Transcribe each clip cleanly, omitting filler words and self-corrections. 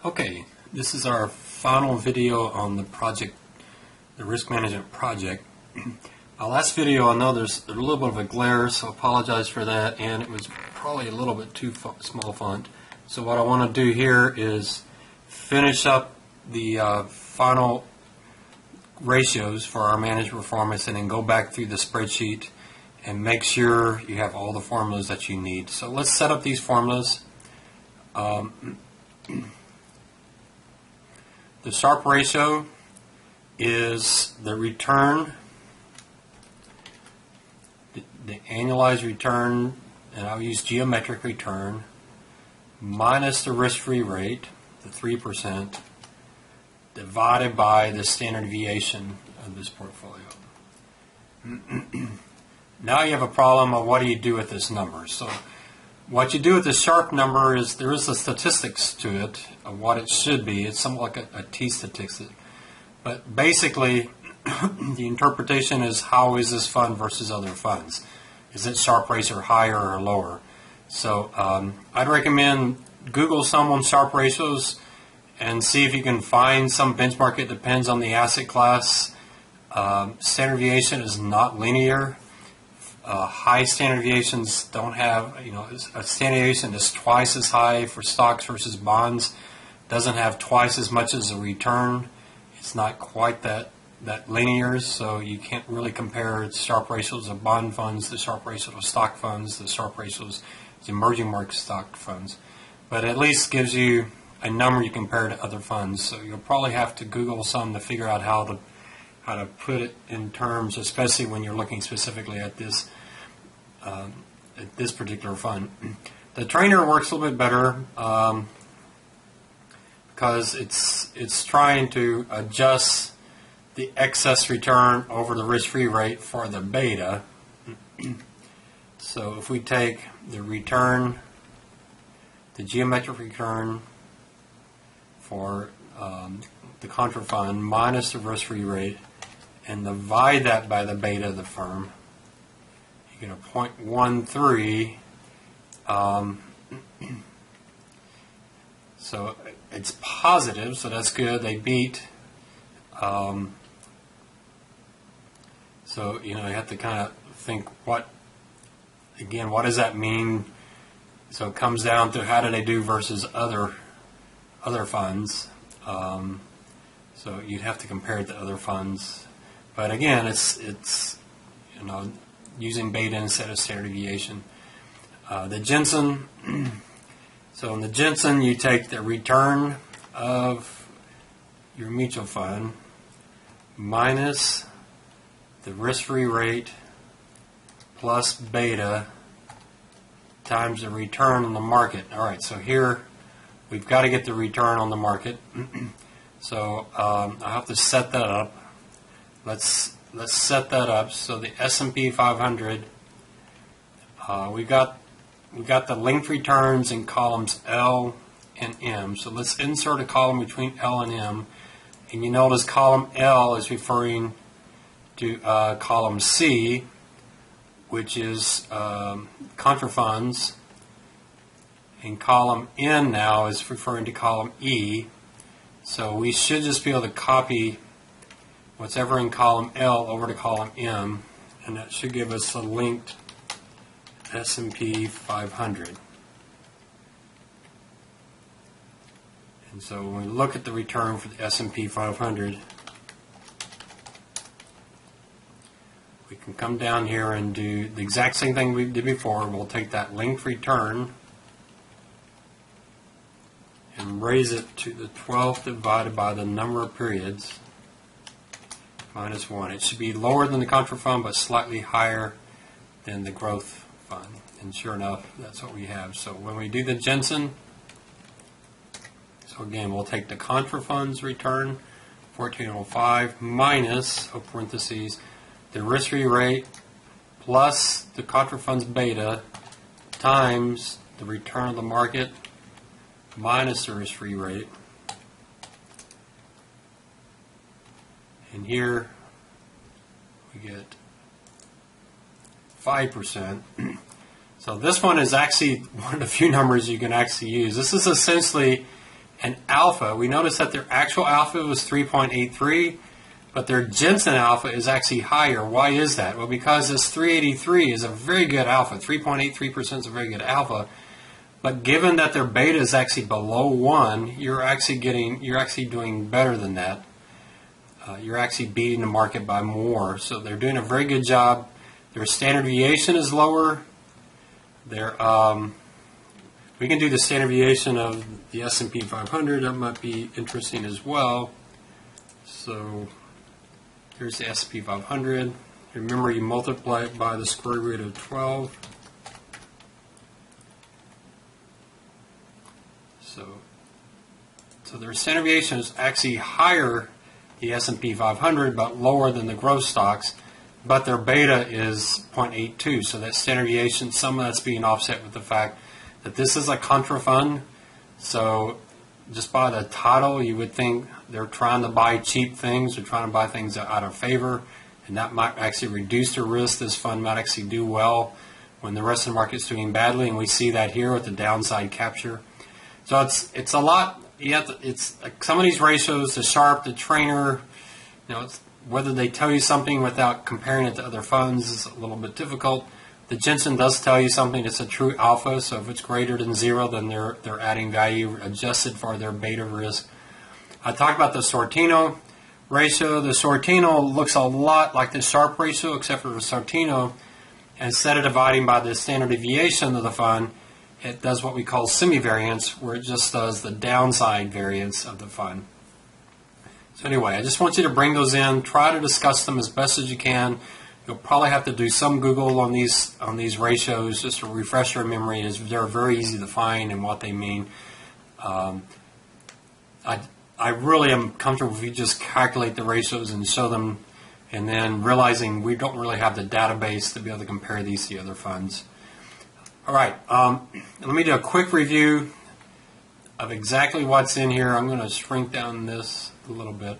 Okay, this is our final video on the risk management project. Our last video, I know there's a little bit of a glare, so I apologize for that, and it was probably a little bit too small font. So what I want to do here is finish up the final ratios for our management performance and then go back through the spreadsheet and make sure you have all the formulas that you need. So let's set up these formulas. The Sharpe ratio is the return, the annualized return, and I'll use geometric return, minus the risk-free rate, the 3%, divided by the standard deviation of this portfolio. Now you have a problem of what do you do with this number. So what you do with the Sharpe number is there is a statistics to it of what it should be. It's somewhat like a t-statistic. But basically, the interpretation is how is this fund versus other funds? Is it Sharpe ratio higher or lower? So I'd recommend Google some on Sharpe ratios and see if you can find some benchmark. It depends on the asset class. Standard deviation is not linear. High standard deviations don't have, a standard deviation is twice as high for stocks versus bonds, doesn't have twice as much as a return. It's not quite that linear, so you can't really compare Sharpe ratios of bond funds, the Sharpe ratio of stock funds, the Sharpe ratios of emerging market stock funds. But at least gives you a number you compare to other funds. So you'll probably have to Google some to figure out how to put it in terms, especially when you're looking specifically at this particular fund. The trainer works a little bit better because it's trying to adjust the excess return over the risk-free rate for the beta. So if we take the return, the geometric return for the contra fund minus the risk-free rate, and divide that by the beta of the firm, you get a 0.13. So it's positive, so that's good. They beat. So you have to kind of think what does that mean? So it comes down to how do they do versus other funds. So you'd have to compare it to other funds. But again, it's using beta instead of standard deviation. The Jensen, so in the Jensen you take the return of your mutual fund minus the risk-free rate plus beta times the return on the market. All right, so here we've got to get the return on the market. So I have to set that up. Let's set that up. So the S&P 500, we got the linked returns in columns L and M. So let's insert a column between L and M, and you notice column L is referring to column C, which is contra funds, and column N now is referring to column E. So we should just be able to copy what's ever in column L over to column M, and that should give us a linked S&P 500. And so when we look at the return for the S&P 500, we can come down here and do the exact same thing we did before. We'll take that linked return and raise it to the 12th divided by the number of periods minus 1. It should be lower than the contra fund, but slightly higher than the growth fund. And sure enough, that's what we have. So when we do the Jensen, so again, we'll take the contra funds return, 1405, minus, parentheses, the risk-free rate plus the contra funds beta times the return of the market minus the risk-free rate. And here we get 5%. So this one is actually one of the few numbers you can actually use. This is essentially and alpha, we noticed that their actual alpha was 3.83, but their Jensen alpha is actually higher. Why is that? Well, because this 383 is a very good alpha. 3.83% is a very good alpha. But given that their beta is actually below 1, you're actually doing better than that. You're actually beating the market by more. So they're doing a very good job. Their standard deviation is lower. Their we can do the standard deviation of the S&P 500. That might be interesting as well. So here's the S&P 500. Remember, you multiply it by the square root of 12. So their standard deviation is actually higher, the S&P 500, but lower than the growth stocks. But their beta is 0.82. So that standard deviation, some of that's being offset with the fact that this is a contra fund. So just by the title, you would think they're trying to buy cheap things. They're trying to buy things out of favor, and that might actually reduce their risk. This fund might actually do well when the rest of the market's doing badly, and we see that here with the downside capture. So it's a lot. It's like some of these ratios, the Sharpe, the trainer, it's, whether they tell you something without comparing it to other funds is a little bit difficult. The Jensen does tell you something. It's a true alpha, so if it's greater than 0, then they're adding value adjusted for their beta risk. I talked about the Sortino ratio. The Sortino looks a lot like the Sharpe ratio, except for the Sortino, instead of dividing by the standard deviation of the fund, it does what we call semivariance, where it just does the downside variance of the fund. So anyway, I just want you to bring those in, try to discuss them as best as you can. You'll probably have to do some Google on these ratios just to refresh your memory. They're very easy to find and what they mean. I really am comfortable if you just calculate the ratios and show them, and then realizing we don't really have the database to be able to compare these to the other funds. All right, let me do a quick review of exactly what's in here. I'm going to shrink down this a little bit.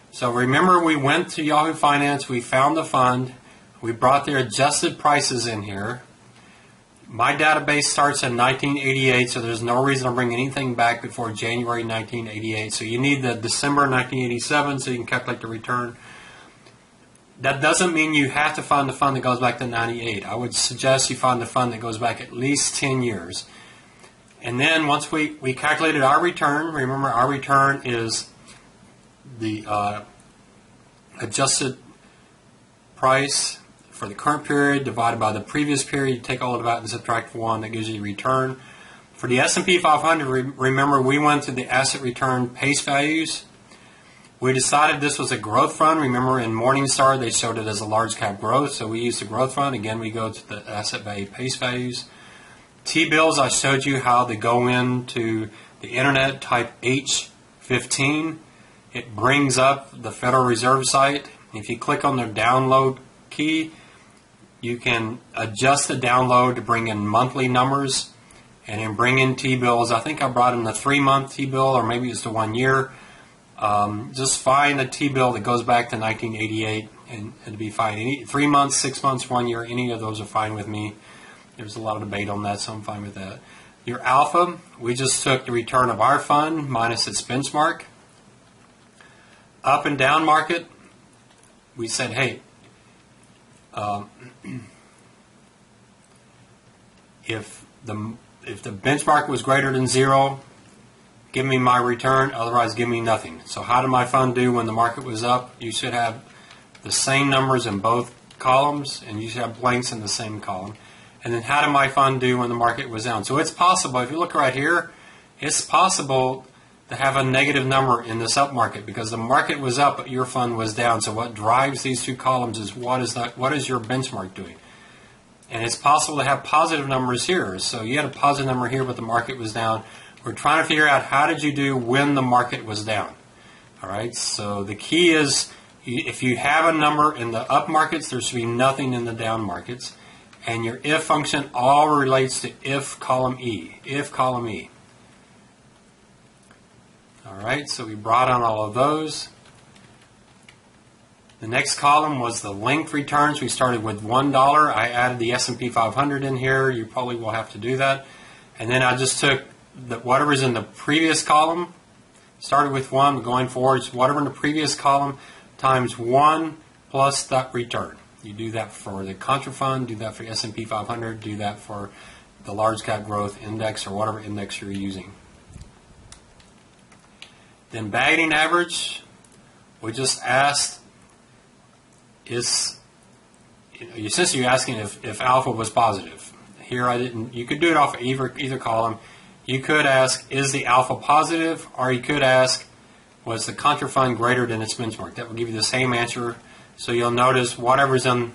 So remember, we went to Yahoo Finance, we found the fund, we brought their adjusted prices in here. My database starts in 1988, so there's no reason to bring anything back before January 1988. So you need the December 1987 so you can calculate the return. That doesn't mean you have to find the fund that goes back to 98. I would suggest you find the fund that goes back at least 10 years. And then once we calculated our return, remember our return is the adjusted price for the current period divided by the previous period. You take all of that and subtract 1. That gives you the return. For the S&P 500, remember we went to the asset return pace values. We decided this was a growth fund. Remember in Morningstar they showed it as a large cap growth, so we used the growth fund. Again, we go to the asset value pace values. T-bills, I showed you how they go into the internet, type H15. It brings up the Federal Reserve site. If you click on the download key, you can adjust the download to bring in monthly numbers and then bring in T-bills. I think I brought in the 3-month T-bill, or maybe it's the 1 year. Just find a T-bill that goes back to 1988 and it'll be fine. 3 months, 6 months, 1 year, any of those are fine with me. There's a lot of debate on that, so I'm fine with that. Your alpha, we just took the return of our fund minus its benchmark. Up and down market, we said, hey, if the benchmark was greater than 0, give me my return, otherwise give me nothing. So how did my fund do when the market was up? You should have the same numbers in both columns, and you should have blanks in the same column. And then how did my fund do when the market was down? So it's possible, if you look right here, it's possible to have a negative number in this up market because the market was up but your fund was down. So what drives these two columns is what is your benchmark doing? And it's possible to have positive numbers here. So you had a positive number here but the market was down. We're trying to figure out how did you do when the market was down. All right, so the key is if you have a number in the up markets, there should be nothing in the down markets. And your if function all relates to if column E. If column E. All right, so we brought on all of those. The next column was the linked returns. We started with $1. I added the S&P 500 in here. You probably will have to do that. And then I just took whatever's in the previous column started with 1, but going forward, it's whatever in the previous column times 1 plus that return. You do that for the contra fund, do that for the S&P 500, do that for the large cap growth index or whatever index you're using. Then batting average, we just asked, essentially you're asking if alpha was positive. Here I didn't, you could do it off of either column. You could ask, is the alpha positive? Or you could ask, was the contra fund greater than its benchmark? That will give you the same answer. So you'll notice whatever's in,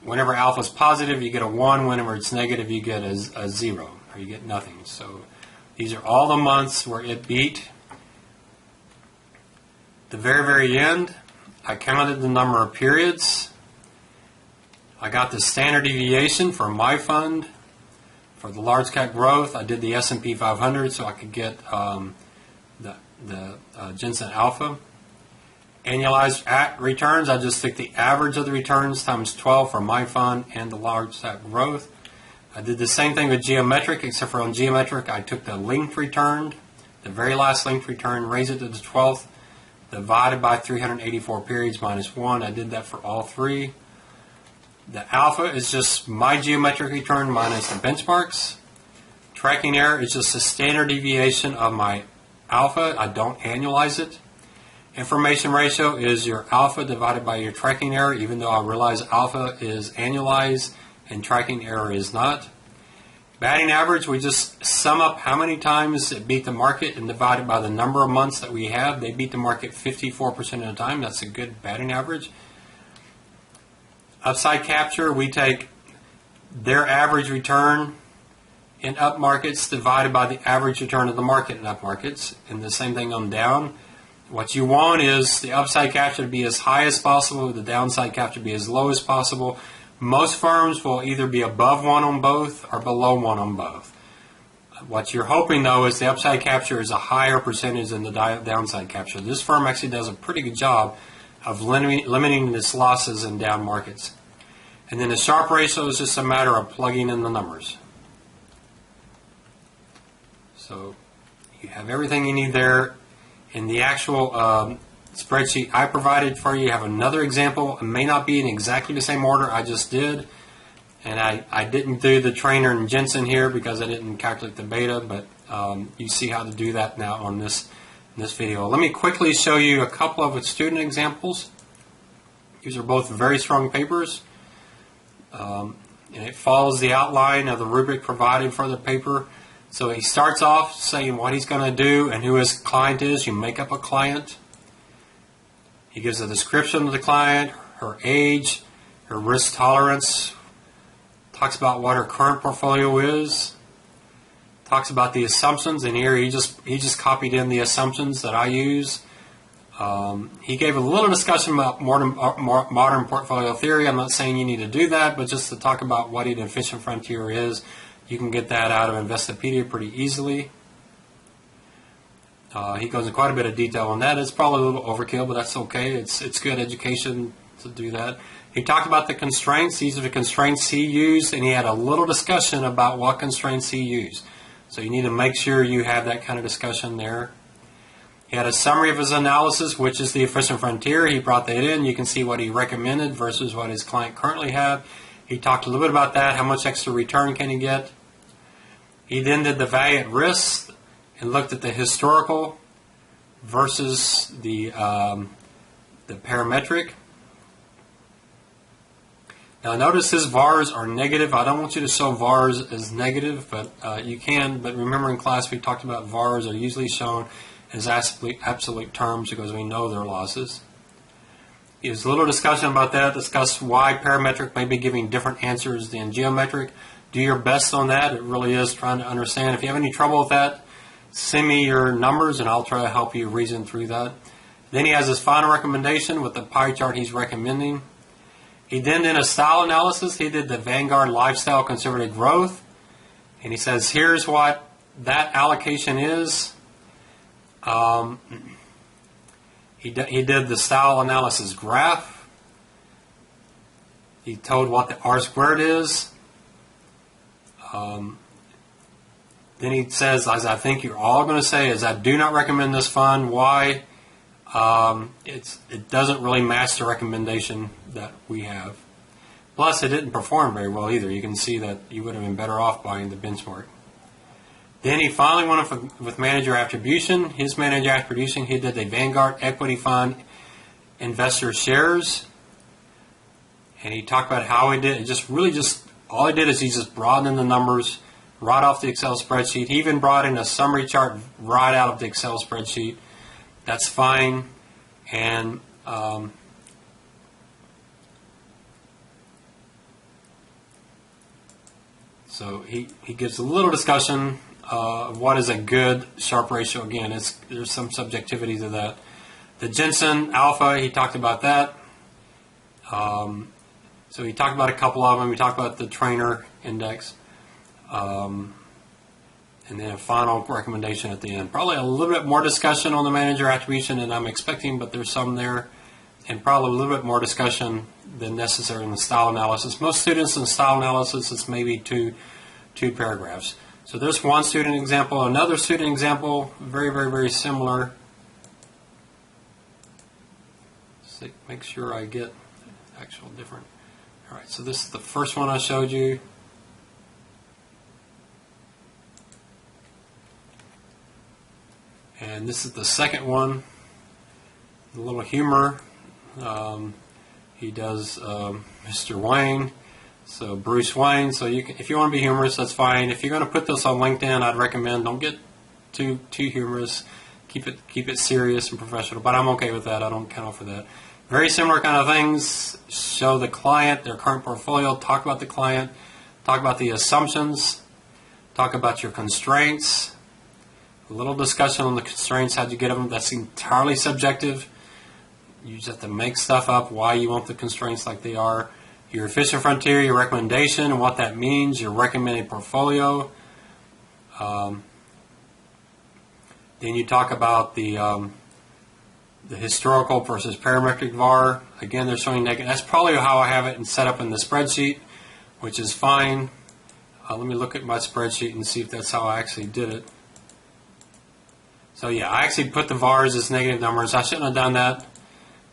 whenever alpha is positive, you get a 1. Whenever it's negative, you get a 0, or you get nothing. So these are all the months where it beat. The very, very end, I counted the number of periods. I got the standard deviation for my fund. For the large cap growth, I did the S&P 500 so I could get the Jensen alpha. Annualized returns, I just took the average of the returns times 12 for my fund and the large cap growth. I did the same thing with geometric, except for on geometric, I took the linked return, the very last linked return, raised it to the 12th, divided by 384 periods minus 1. I did that for all three. The alpha is just my geometric return minus the benchmarks. Tracking error is just the standard deviation of my alpha. I don't annualize it. Information ratio is your alpha divided by your tracking error, even though I realize alpha is annualized and tracking error is not. Batting average, we just sum up how many times it beat the market and divide it by the number of months that we have. They beat the market 54% of the time. That's a good batting average. Upside capture, we take their average return in up markets divided by the average return of the market in up markets, and the same thing on down. What you want is the upside capture to be as high as possible, the downside capture to be as low as possible. Most firms will either be above 1 on both or below 1 on both. What you're hoping, though, is the upside capture is a higher percentage than the downside capture. This firm actually does a pretty good job of limiting its losses in down markets. And then the Sharpe ratio is just a matter of plugging in the numbers. So you have everything you need there. In the actual spreadsheet I provided for you, you have another example. It may not be in exactly the same order I just did. And I didn't do the trainer and Jensen here because I didn't calculate the beta, but you see how to do that now on this video. Let me quickly show you a couple of student examples. These are both very strong papers. And it follows the outline of the rubric provided for the paper. So he starts off saying what he's going to do and who his client is. You make up a client. He gives a description of the client, her age, her risk tolerance, talks about what her current portfolio is, talks about the assumptions, and here he just copied in the assumptions that I use. He gave a little discussion about modern portfolio theory. I'm not saying you need to do that, but just to talk about what an efficient frontier is. You can get that out of Investopedia pretty easily. He goes in quite a bit of detail on that. It's probably a little overkill, but that's okay. It's good education to do that. He talked about the constraints. These are the constraints he used, and he had a little discussion about what constraints he used. So you need to make sure you have that kind of discussion there. He had a summary of his analysis, which is the efficient frontier. He brought that in. You can see what he recommended versus what his client currently had. He talked a little bit about that. How much extra return can he get? He then did the value at risk and looked at the historical versus the parametric. Now notice his VARs are negative. I don't want you to show VARs as negative, but you can. But remember in class we talked about VARs are usually shown as absolute terms because we know their losses. There's a little discussion about that. Discuss why parametric may be giving different answers than geometric. Do your best on that. It really is trying to understand. If you have any trouble with that, send me your numbers and I'll try to help you reason through that. Then he has his final recommendation with the pie chart he's recommending. He then did a style analysis. He did the Vanguard Lifestyle Conservative Growth. And he says, here's what that allocation is. He did the style analysis graph. He told what the R squared is. The Then he says, as I think you're all going to say, is I do not recommend this fund. Why? It doesn't really match the recommendation that we have. Plus, it didn't perform very well either. You can see that you would have been better off buying the benchmark. Then he finally went with manager attribution. His manager attribution, he did the Vanguard Equity Fund Investor Shares. And he talked about how he did it. All he did is he just brought in the numbers right off the Excel spreadsheet. He even brought in a summary chart right out of the Excel spreadsheet. That's fine. And so he gives a little discussion of what is a good Sharpe ratio. Again, there's some subjectivity to that. The Jensen Alpha, he talked about that. So he talked about a couple of them. He talked about the trainer index. And then a final recommendation at the end. Probably a little bit more discussion on the manager attribution than I'm expecting, but there's some there. And probably a little bit more discussion than necessary in the style analysis. Most students in style analysis, it's maybe two paragraphs. So there's one student example. Another student example, very, very, very similar. So make sure I get actual different. All right, so this is the first one I showed you. And this is the second one. A little humor. He does Mr. Wayne, so Bruce Wayne. So if you want to be humorous, that's fine. If you're going to put this on LinkedIn, I'd recommend don't get too humorous. Keep it serious and professional. But I'm okay with that. I don't count for that. Very similar kind of things. Show the client their current portfolio. Talk about the client. Talk about the assumptions. Talk about your constraints. A little discussion on the constraints. How'd you get them? That's entirely subjective. You just have to make stuff up why you want the constraints like they are. Your efficient frontier, your recommendation, and what that means, your recommended portfolio. Then you talk about the historical versus parametric VAR. Again, they're showing negative. That's probably how I have it set up in the spreadsheet, which is fine. Let me look at my spreadsheet and see if that's how I actually did it. So yeah, I actually put the VARs as negative numbers. I shouldn't have done that,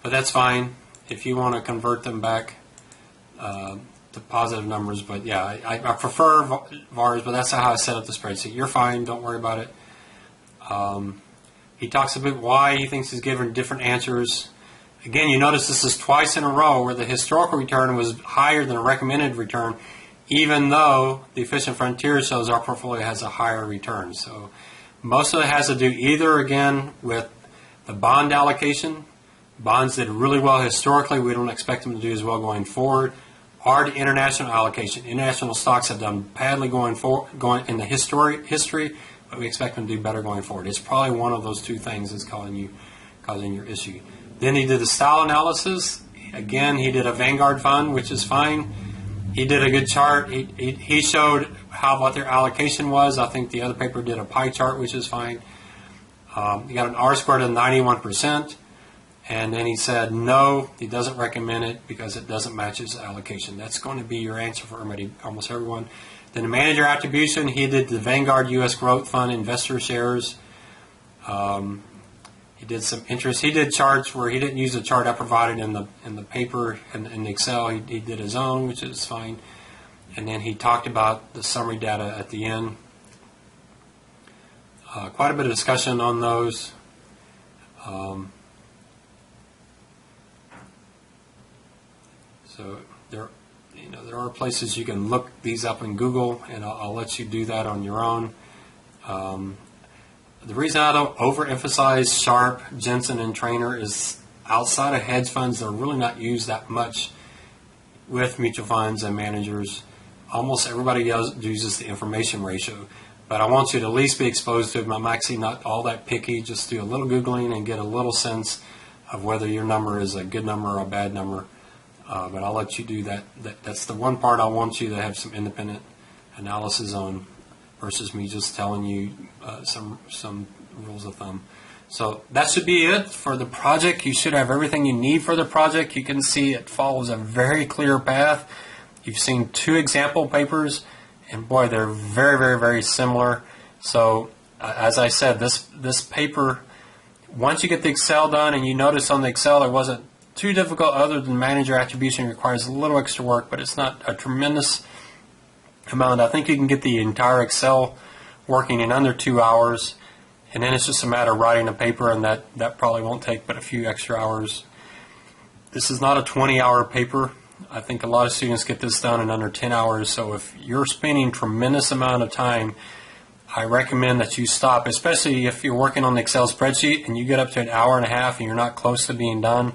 but that's fine if you want to convert them back to positive numbers. But yeah, I prefer VARs, but that's how I set up the spreadsheet. You're fine, don't worry about it. He talks about why he thinks he's given different answers. Again, you notice this is twice in a row where the historical return was higher than a recommended return, even though the efficient frontier shows our portfolio has a higher return. So most of it has to do either, again, with the bond allocation. Bonds did really well historically. We don't expect them to do as well going forward. Or the international allocation. International stocks have done badly going in the history, but we expect them to do better going forward. It's probably one of those two things that's causing your issue. Then he did the style analysis. Again, he did a Vanguard fund, which is fine. He did a good chart. He showed what their allocation was. I think the other paper did a pie chart, which is fine. He got an R-squared of 91%. And then he said, no, he doesn't recommend it because it doesn't match his allocation. That's going to be your answer for almost everyone. Then the manager attribution, he did the Vanguard U.S. Growth Fund Investor Shares. He did some interest. He did charts where he didn't use the chart I provided in the paper and in Excel. He did his own, which is fine. And then he talked about the summary data at the end. Quite a bit of discussion on those. So there are places you can look these up in Google, and I'll let you do that on your own. The reason I don't overemphasize Sharpe, Jensen, and Trainer is outside of hedge funds, they're really not used that much with mutual funds and managers. Almost everybody uses the information ratio, but I want you to at least be exposed to it. I'm actually not all that picky. Just do a little Googling and get a little sense of whether your number is a good number or a bad number. But I'll let you do that. That's the one part I want you to have some independent analysis on versus me just telling you some rules of thumb. So that should be it for the project. You should have everything you need for the project. You can see it follows a very clear path. You've seen two example papers, and boy, they're very, very, very similar. So as I said, this paper, once you get the Excel done and you notice on the Excel it wasn't too difficult, other than manager attribution requires a little extra work, but it's not a tremendous amount. I think you can get the entire Excel working in under 2 hours, and then it's just a matter of writing a paper, and that probably won't take but a few extra hours. This is not a 20-hour paper. I think a lot of students get this done in under 10 hours, so if you're spending tremendous amount of time, I recommend that you stop, especially if you're working on the Excel spreadsheet and you get up to an hour and a half and you're not close to being done.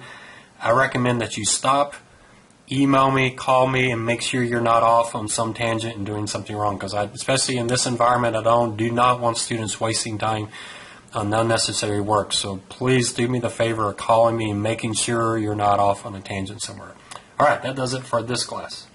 I recommend that you stop, email me, call me, and make sure you're not off on some tangent and doing something wrong, because especially in this environment, I do not want students wasting time on unnecessary work. So please do me the favor of calling me and making sure you're not off on a tangent somewhere. All right, that does it for this class.